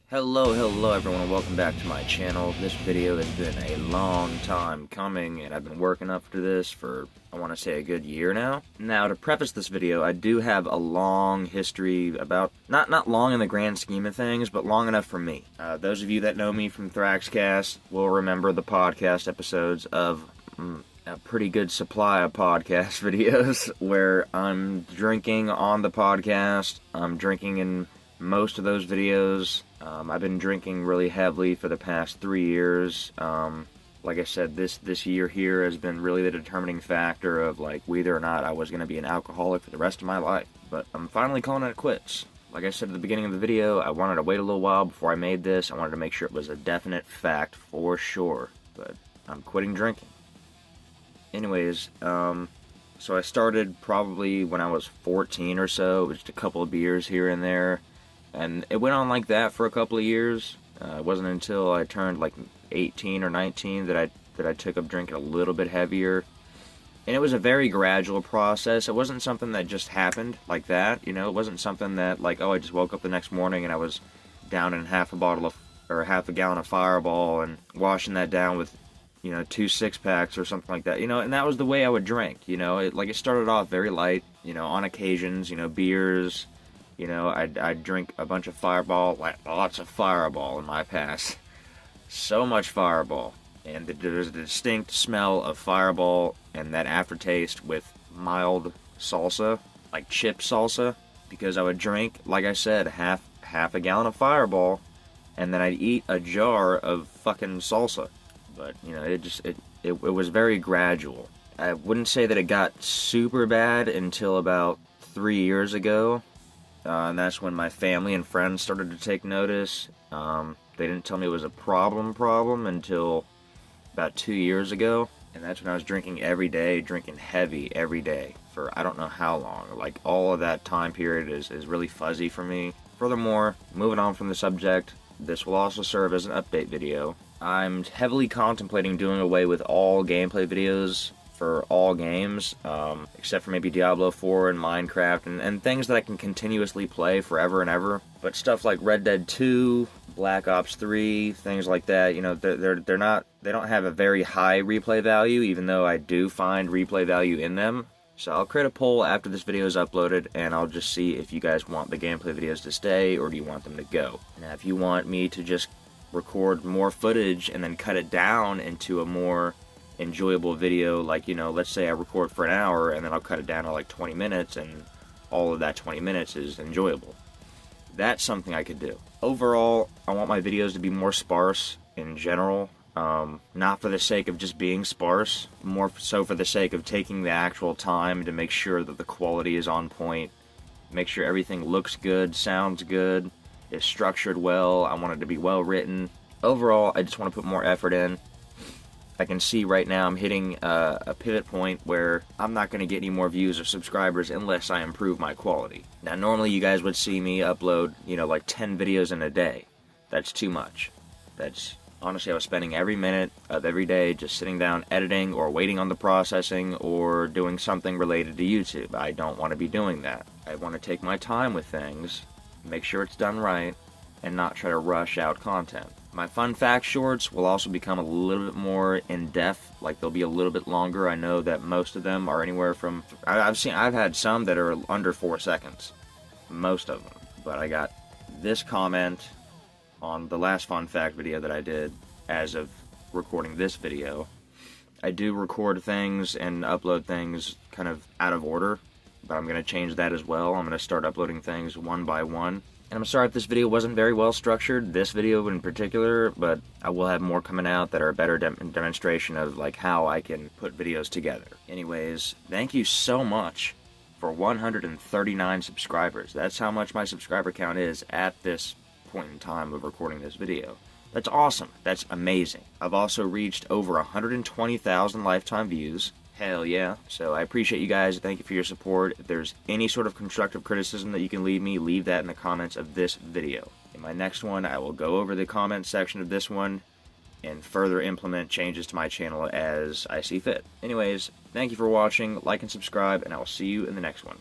Hello everyone, and welcome back to my channel. This video has been a long time coming, and I've been working up to this for, I want to say, a good year now. Now, to preface this video, I do have a long history about, not long in the grand scheme of things, but long enough for me. Those of you that know me from Thraxcast will remember the podcast episodes of a pretty good supply of podcast videos where I'm drinking on the podcast. I'm drinking in most of those videos. I've been drinking really heavily for the past 3 years. Like I said, this year here has been really the determining factor of like whether or not I was going to be an alcoholic for the rest of my life. But I'm finally calling it quits. Like I said at the beginning of the video, I wanted to wait a little while before I made this. I wanted to make sure it was a definite fact for sure. But I'm quitting drinking. Anyways, so I started probably when I was 14 or so. It was just a couple of beers here and there. And it went on like that for a couple of years. It wasn't until I turned like 18 or 19 that I took up drinking a little bit heavier. And it was a very gradual process. It wasn't something that just happened like that, you know. It wasn't something that like, oh, I just woke up the next morning and I was down in half a gallon of Fireball and washing that down with, 2 6-packs or something like that, and that was the way I would drink, it started off very light, on occasions, beers. I'd drink a bunch of Fireball, lots of Fireball in my past. So much Fireball. And there's a distinct smell of Fireball and that aftertaste with mild salsa, like chip salsa. Because I would drink, like I said, half a gallon of Fireball, and then I'd eat a jar of fucking salsa. But, it was very gradual. I wouldn't say that it got super bad until about 3 years ago. And that's when my family and friends started to take notice. They didn't tell me it was a problem until about 2 years ago. And that's when I was drinking every day, drinking heavy every day for I don't know how long. Like, all of that time period is really fuzzy for me. Furthermore, moving on from the subject, this will also serve as an update video. I'm heavily contemplating doing away with all gameplay videos for all games, except for maybe Diablo 4 and Minecraft, and things that I can continuously play forever and ever. But stuff like Red Dead 2, Black Ops 3, things like that, they don't have a very high replay value, even though I do find replay value in them. So I'll create a poll after this video is uploaded, and I'll just see if you guys want the gameplay videos to stay, or do you want them to go. Now, if you want me to just record more footage and then cut it down into a more enjoyable video, like, let's say I record for an hour and then I'll cut it down to like 20 minutes and all of that 20 minutes is enjoyable. That's something I could do. Overall, I want my videos to be more sparse in general, not for the sake of just being sparse, more so for the sake of taking the actual time to make sure that the quality is on point, make sure everything looks good, sounds good, is structured well. I want it to be well written. Overall, I just want to put more effort in. I can see right now I'm hitting a pivot point where I'm not going to get any more views or subscribers unless I improve my quality. Now, normally you guys would see me upload, like 10 videos in a day. That's too much. Honestly, I was spending every minute of every day just sitting down editing or waiting on the processing or doing something related to YouTube. I don't want to be doing that. I want to take my time with things, make sure it's done right, and not try to rush out content. My fun fact shorts will also become a little bit more in-depth, like they'll be a little bit longer. I know that most of them are anywhere from, I've had some that are under 4 seconds, most of them. But I got this comment on the last fun fact video that I did as of recording this video. I do record things and upload things kind of out of order, but I'm going to change that as well. I'm going to start uploading things one by one. And I'm sorry if this video wasn't very well structured, this video in particular, but I will have more coming out that are a better demonstration of like how I can put videos together. Anyways, thank you so much for 139 subscribers. That's how much my subscriber count is at this point in time of recording this video. That's awesome. That's amazing. I've also reached over 120,000 lifetime views. Hell yeah. So I appreciate you guys. Thank you for your support. If there's any sort of constructive criticism that you can leave me, leave that in the comments of this video. In my next one, I will go over the comment section of this one and further implement changes to my channel as I see fit. Anyways, thank you for watching, like and subscribe, and I will see you in the next one.